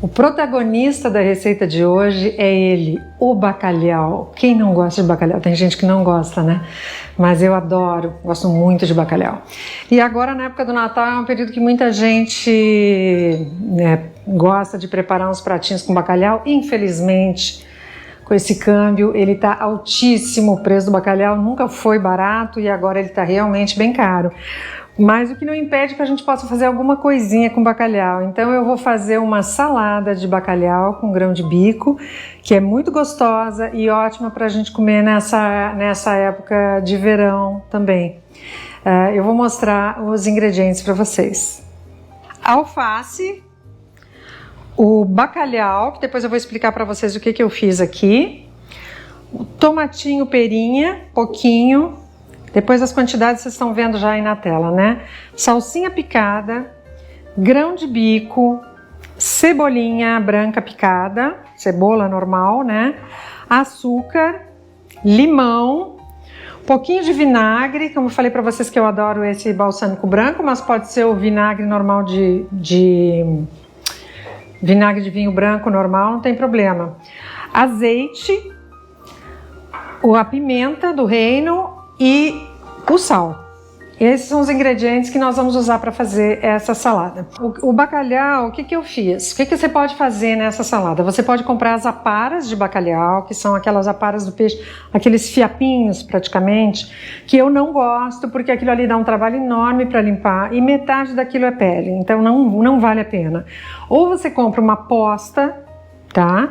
O protagonista da receita de hoje é ele, o bacalhau. Quem não gosta de bacalhau? Tem gente que não gosta, né? Mas eu adoro, gosto muito de bacalhau. E agora, na época do Natal, é um período que muita gente gosta de preparar uns pratinhos com bacalhau. Infelizmente, com esse câmbio, ele está altíssimo. O preço do bacalhau nunca foi barato e agora ele está realmente bem caro. Mas o que não impede que a gente possa fazer alguma coisinha com bacalhau. Então eu vou fazer uma salada de bacalhau com grão de bico, que é muito gostosa e ótima para a gente comer nessa época de verão também. Eu vou mostrar os ingredientes para vocês. Alface, o bacalhau, que depois eu vou explicar para vocês o que eu fiz aqui, o tomatinho perinha, pouquinho. Depois as quantidades vocês estão vendo já aí na tela, né? Salsinha picada, grão de bico, cebolinha branca picada, cebola normal, né? Açúcar, limão, um pouquinho de vinagre, como eu falei para vocês que eu adoro esse balsâmico branco, mas pode ser o vinagre normal vinagre de vinho branco normal, não tem problema. Azeite, a pimenta do reino e o sal. Esses são os ingredientes que nós vamos usar para fazer essa salada. O bacalhau, o que eu fiz? O que você pode fazer nessa salada? Você pode comprar as aparas de bacalhau, que são aquelas aparas do peixe, aqueles fiapinhos praticamente, que eu não gosto porque aquilo ali dá um trabalho enorme para limpar e metade daquilo é pele, então não vale a pena. Ou você compra uma posta, tá?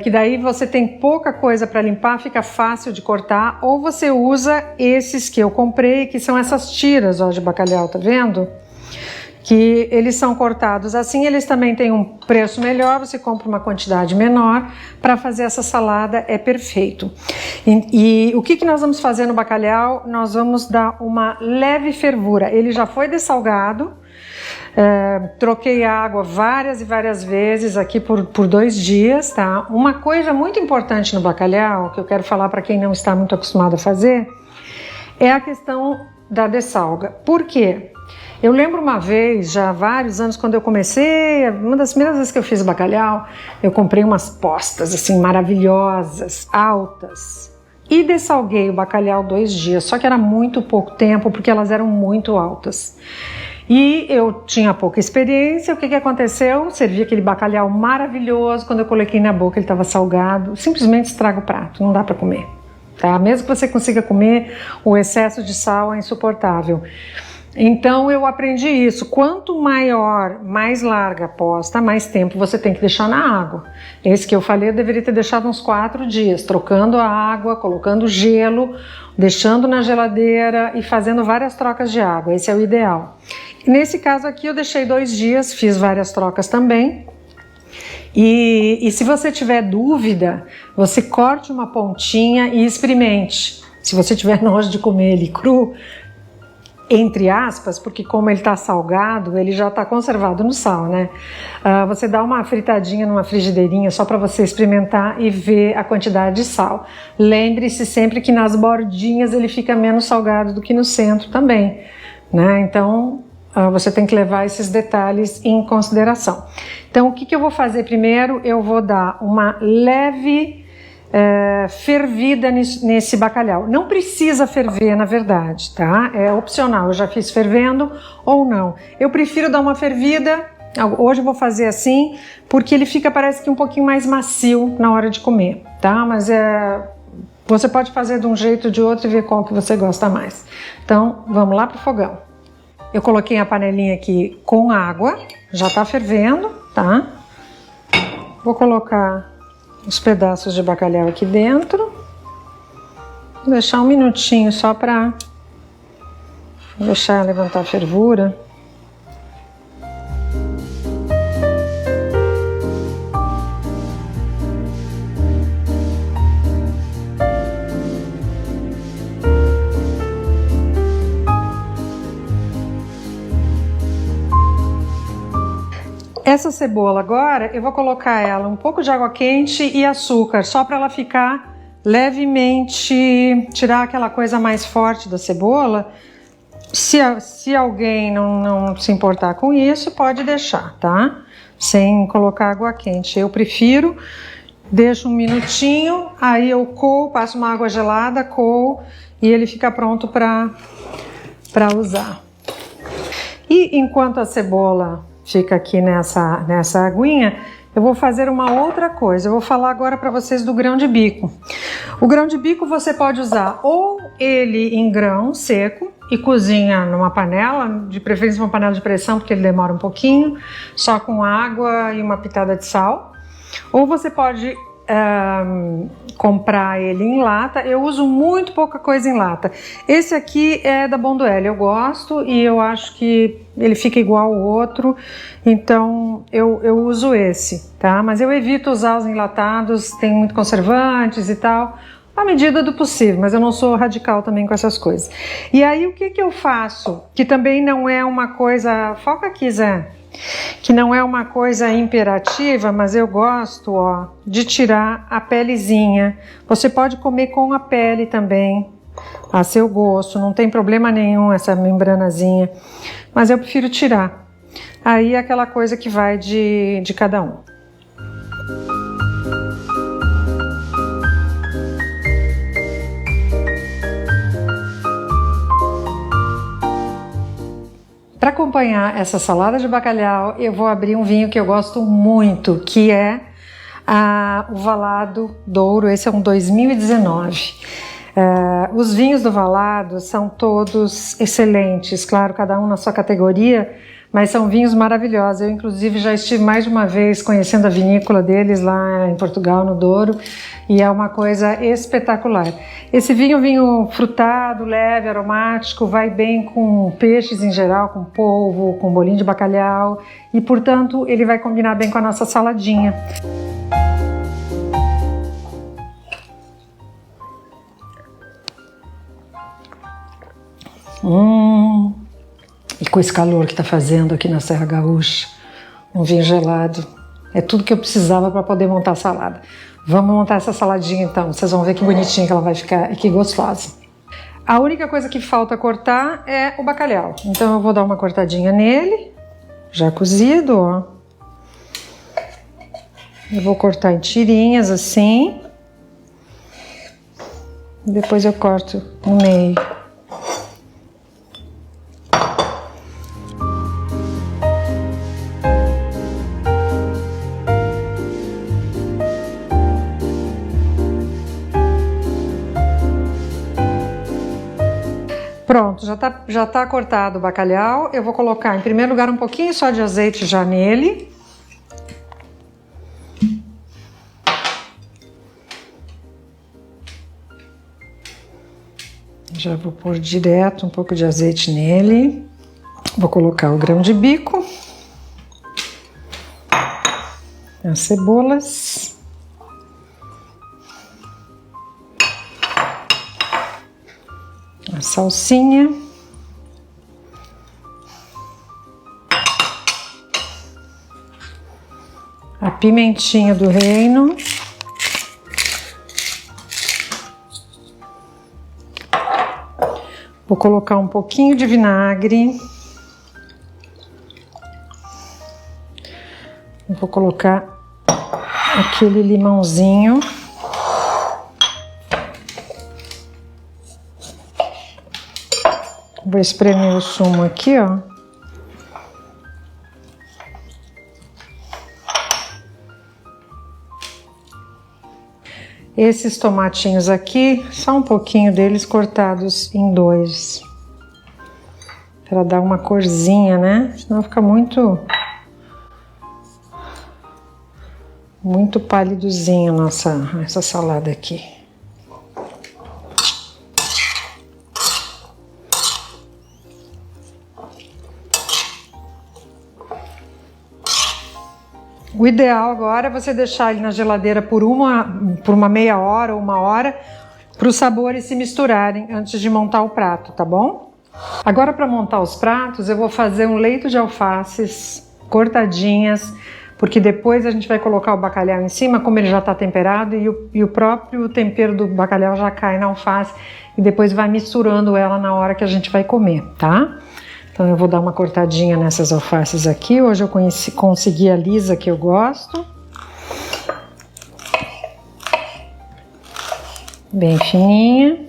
Que daí você tem pouca coisa para limpar, fica fácil de cortar, ou você usa esses que eu comprei, que são essas tiras de bacalhau, tá vendo? Que eles são cortados assim, eles também têm um preço melhor, você compra uma quantidade menor, para fazer essa salada é perfeito. E o que nós vamos fazer no bacalhau? Nós vamos dar uma leve fervura, ele já foi dessalgado, troquei a água várias e várias vezes aqui por 2 dias, tá? Uma coisa muito importante no bacalhau, que eu quero falar para quem não está muito acostumado a fazer, é a questão da dessalga. Por quê? Eu lembro uma vez, já há vários anos, quando eu comecei, uma das primeiras vezes que eu fiz bacalhau, eu comprei umas postas assim maravilhosas, altas, e dessalguei o bacalhau 2 dias, só que era muito pouco tempo, porque elas eram muito altas. E eu tinha pouca experiência, o que aconteceu? Servi aquele bacalhau maravilhoso, quando eu coloquei na boca ele estava salgado, simplesmente estraga o prato, não dá para comer, tá? Mesmo que você consiga comer, o excesso de sal é insuportável. Então eu aprendi isso, quanto maior, mais larga a posta, mais tempo você tem que deixar na água. Esse que eu falei eu deveria ter deixado uns 4 dias, trocando a água, colocando gelo, deixando na geladeira e fazendo várias trocas de água, esse é o ideal. Nesse caso aqui eu deixei 2 dias, fiz várias trocas também. E se você tiver dúvida, você corte uma pontinha e experimente. Se você tiver nojo de comer ele cru, entre aspas, porque como ele está salgado, ele já está conservado no sal, né? Você dá uma fritadinha numa frigideirinha só para você experimentar e ver a quantidade de sal. Lembre-se sempre que nas bordinhas ele fica menos salgado do que no centro também, né? Então você tem que levar esses detalhes em consideração. Então o que eu vou fazer primeiro? Eu vou dar uma leve fervida nesse bacalhau. Não precisa ferver, na verdade, tá? É opcional, eu já fiz fervendo ou não. Eu prefiro dar uma fervida, hoje eu vou fazer assim, porque ele fica, parece que um pouquinho mais macio na hora de comer, tá? Mas você pode fazer de um jeito ou de outro e ver qual que você gosta mais. Então, vamos lá pro fogão. Eu coloquei a panelinha aqui com água, já tá fervendo, tá? Vou colocar os pedaços de bacalhau aqui dentro, vou deixar 1 minutinho só para deixar levantar a fervura. Essa cebola agora, eu vou colocar ela um pouco de água quente e açúcar, só para ela ficar levemente, tirar aquela coisa mais forte da cebola. Se alguém não se importar com isso, pode deixar, tá? sem colocar água quente. Eu prefiro, deixo um minutinho, aí eu coo, passo uma água gelada, coo e ele fica pronto para usar. E enquanto a cebola fica aqui nessa aguinha, eu vou fazer uma outra coisa. Eu vou falar agora para vocês do grão de bico. O grão de bico você pode usar ou ele em grão seco e cozinha numa panela, de preferência uma panela de pressão, porque ele demora um pouquinho, só com água e uma pitada de sal. Ou você pode comprar ele em lata. Eu uso muito pouca coisa em lata. Esse aqui é da Bonduelle, eu gosto e eu acho que ele fica igual ao outro, então eu uso esse, tá? Mas eu evito usar os enlatados, tem muito conservantes e tal, à medida do possível, mas eu não sou radical também com essas coisas. E aí o que eu faço? Que também não é uma coisa... Foca aqui, Zé. Que não é uma coisa imperativa, mas eu gosto, ó, de tirar a pelezinha. Você pode comer com a pele também, a seu gosto, não tem problema nenhum essa membranazinha, mas eu prefiro tirar. Aí é aquela coisa que vai de cada um. Para acompanhar essa salada de bacalhau, eu vou abrir um vinho que eu gosto muito, que é o Valado Douro. Esse é um 2019. Os vinhos do Valado são todos excelentes, claro, cada um na sua categoria, mas são vinhos maravilhosos. Eu, inclusive, já estive mais de uma vez conhecendo a vinícola deles lá em Portugal, no Douro, e é uma coisa espetacular. Esse vinho é um vinho frutado, leve, aromático, vai bem com peixes em geral, com polvo, com bolinho de bacalhau, e, portanto, ele vai combinar bem com a nossa saladinha. E com esse calor que está fazendo aqui na Serra Gaúcha, um vinho gelado, é tudo que eu precisava para poder montar a salada. Vamos montar essa saladinha então, vocês vão ver que bonitinha que ela vai ficar e que gostosa. A única coisa que falta cortar é o bacalhau, então eu vou dar uma cortadinha nele, já cozido, ó. Eu vou cortar em tirinhas assim, depois eu corto no meio. Pronto, já tá cortado o bacalhau. Eu vou colocar em primeiro lugar um pouquinho só de azeite já nele. Já vou pôr direto um pouco de azeite nele. Vou colocar o grão de bico, as cebolas, a salsinha, a pimentinha do reino, vou colocar um pouquinho de vinagre, vou colocar aquele limãozinho. Vou espremer o sumo aqui, ó. Esses tomatinhos aqui, só um pouquinho deles cortados em dois. Para dar uma corzinha, né? Senão fica muito pálidozinho essa salada aqui. O ideal agora é você deixar ele na geladeira por uma meia hora ou uma hora, para os sabores se misturarem antes de montar o prato, tá bom? Agora, para montar os pratos, eu vou fazer um leito de alfaces cortadinhas, porque depois a gente vai colocar o bacalhau em cima, como ele já está temperado, e o próprio tempero do bacalhau já cai na alface, e depois vai misturando ela na hora que a gente vai comer, tá? Então eu vou dar uma cortadinha nessas alfaces aqui. Hoje eu consegui a lisa que eu gosto. Bem fininha.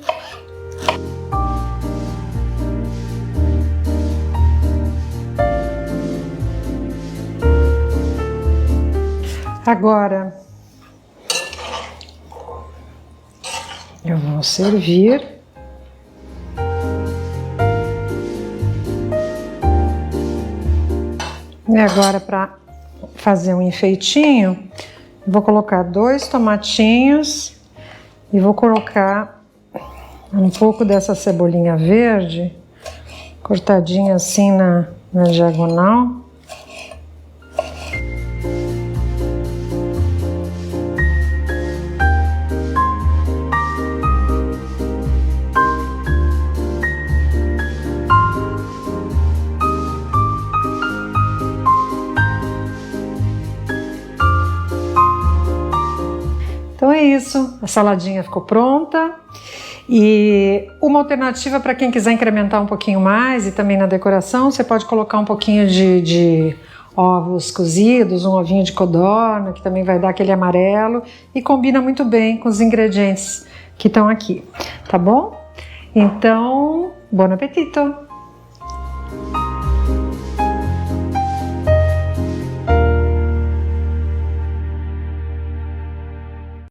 Agora eu vou servir. E agora, para fazer um enfeitinho, vou colocar 2 tomatinhos e vou colocar um pouco dessa cebolinha verde, cortadinha assim na diagonal. Então é isso, a saladinha ficou pronta. E uma alternativa para quem quiser incrementar um pouquinho mais e também na decoração, você pode colocar um pouquinho de ovos cozidos, um ovinho de codorna, que também vai dar aquele amarelo e combina muito bem com os ingredientes que estão aqui, tá bom? Então, bom apetito!